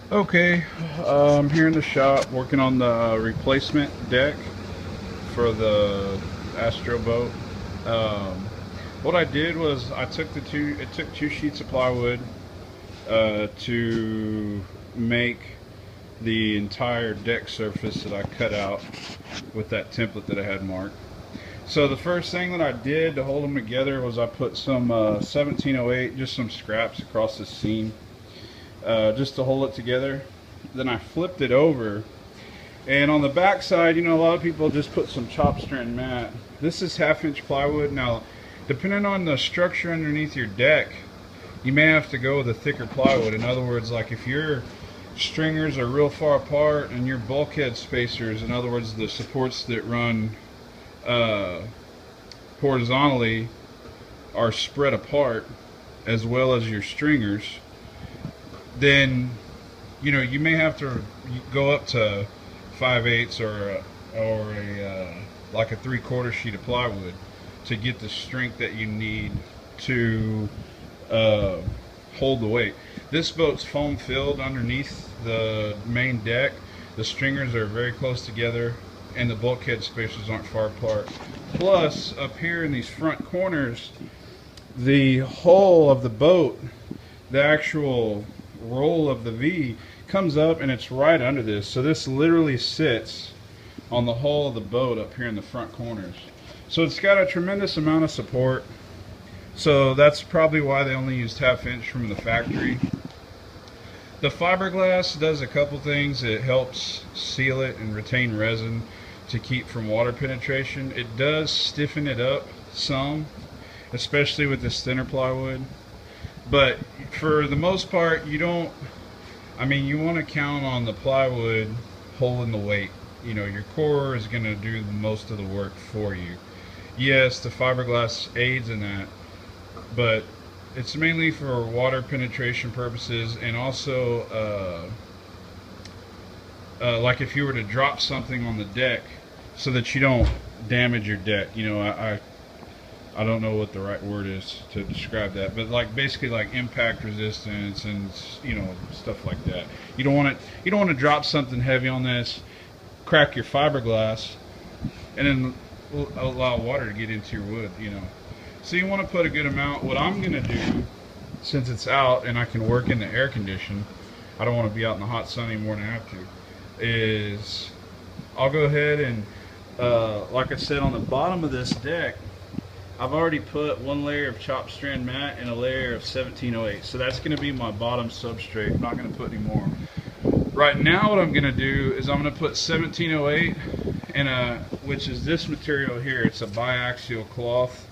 Okay, I'm here in the shop working on the replacement deck for the Astro boat. Um, what I did was it took two sheets of plywood to make the entire deck surface that I cut out with that template that I had marked. So the first thing that I did to hold them together was I put some 1708, just some scraps across the seam, just to hold it together. Then I flipped it over, and on the back side, you know, a lot of people just put some chop strand mat. This is 1/2 inch plywood. Now, depending on the structure underneath your deck, you may have to go with a thicker plywood. In other words, like if your stringers are real far apart and your bulkhead spacers, in other words, the supports that run uh, horizontally, are spread apart, as well as your stringers, then you know you may have to go up to 5/8 or a like a 3/4 sheet of plywood to get the strength that you need to uh, hold the weight. This boat's foam filled underneath the main deck. The stringers are very close together, and the bulkhead spacers aren't far apart. Plus, up here in these front corners, the hull of the boat, the actual roll of the V, comes up and it's right under this. So this literally sits on the hull of the boat up here in the front corners. So it's got a tremendous amount of support. So that's probably why they only used 1/2 inch from the factory. The fiberglass does a couple things. It helps seal it and retain resin to keep from water penetration. It does stiffen it up some, especially with this thinner plywood. But for the most part, you don't, I mean, you want to count on the plywood holding the weight. You know, your core is going to do most of the work for you. Yes, the fiberglass aids in that, but it's mainly for water penetration purposes, and also like if you were to drop something on the deck, so that you don't damage your deck. You know, I don't know what the right word is to describe that, but like basically like impact resistance and, you know, stuff like that. You don't want to drop something heavy on this, crack your fiberglass, and then allow water to get into your wood. You know, so you want to put a good amount. What I'm gonna do, since it's out and I can work in the air condition, I don't want to be out in the hot sun anymore than I have to, is I'll go ahead and like I said, on the bottom of this deck, I've already put one layer of chop strand mat and a layer of 1708. So that's going to be my bottom substrate. I'm not going to put any more. Right now what I'm going to do is I'm going to put 1708 in which is this material here. It's a biaxial cloth.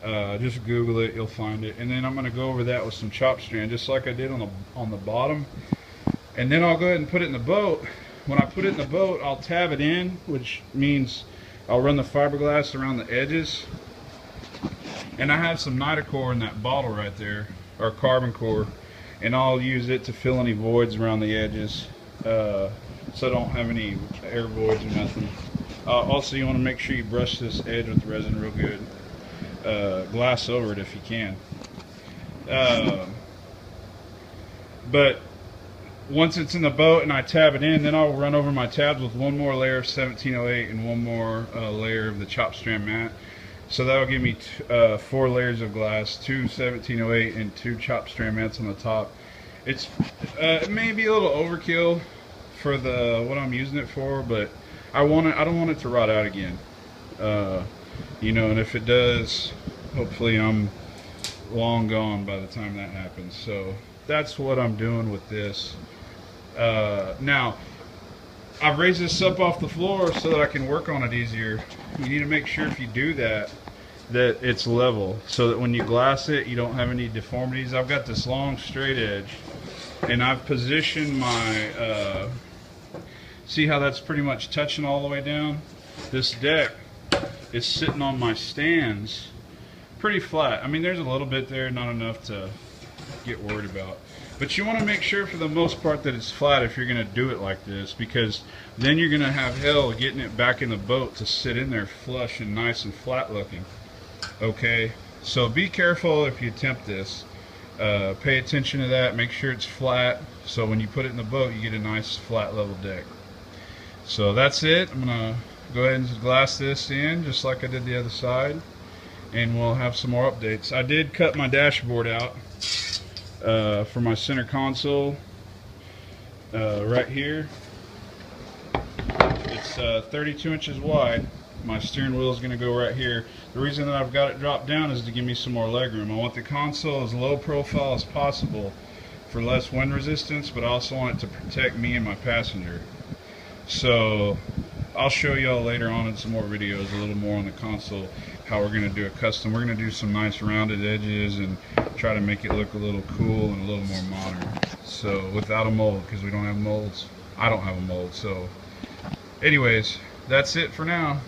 Just Google it, you'll find it. And then I'm going to go over that with some chop strand, just like I did on the bottom. And then I'll go ahead and put it in the boat. When I put it in the boat, I'll tab it in, which means I'll run the fiberglass around the edges. And I have some Nitacore in that bottle right there, or carbon core, and I'll use it to fill any voids around the edges, so I don't have any air voids or nothing. Also, you want to make sure you brush this edge with resin real good. Glass over it if you can. But once it's in the boat and I tab it in, then I'll run over my tabs with one more layer of 1708 and one more layer of the chop strand mat. So that'll give me 4 layers of glass, 2 1708 and 2 chop strand mats on the top. It may be a little overkill for what I'm using it for, but I don't want it to rot out again. You know, and if it does, hopefully I'm long gone by the time that happens. So that's what I'm doing with this. Now, I've raised this up off the floor so that I can work on it easier. You need to make sure if you do that it's level, so that when you glass it, you don't have any deformities. I've got this long straight edge, and I've positioned my, see how that's pretty much touching all the way down? This deck is sitting on my stands pretty flat. I mean, there's a little bit there, not enough to get worried about. But you want to make sure for the most part that it's flat if you're going to do it like this, because then you're going to have hell getting it back in the boat to sit in there flush and nice and flat looking. Okay, so be careful if you attempt this. Pay attention to that. Make sure it's flat, so when you put it in the boat, you get a nice flat level deck. So that's it. I'm gonna go ahead and glass this in just like I did the other side, and we'll have some more updates. I did cut my dashboard out for my center console right here. It's 32 inches wide. My steering wheel is going to go right here. The reason that I've got it dropped down is to give me some more leg room. I want the console as low profile as possible for less wind resistance, but I also want it to protect me and my passenger. So I'll show y'all later on in some more videos a little more on the console how we're going to do a custom. We're going to do some nice rounded edges and try to make it look a little cool and a little more modern. So without a mold, because we don't have molds. I don't have a mold. So anyways, that's it for now.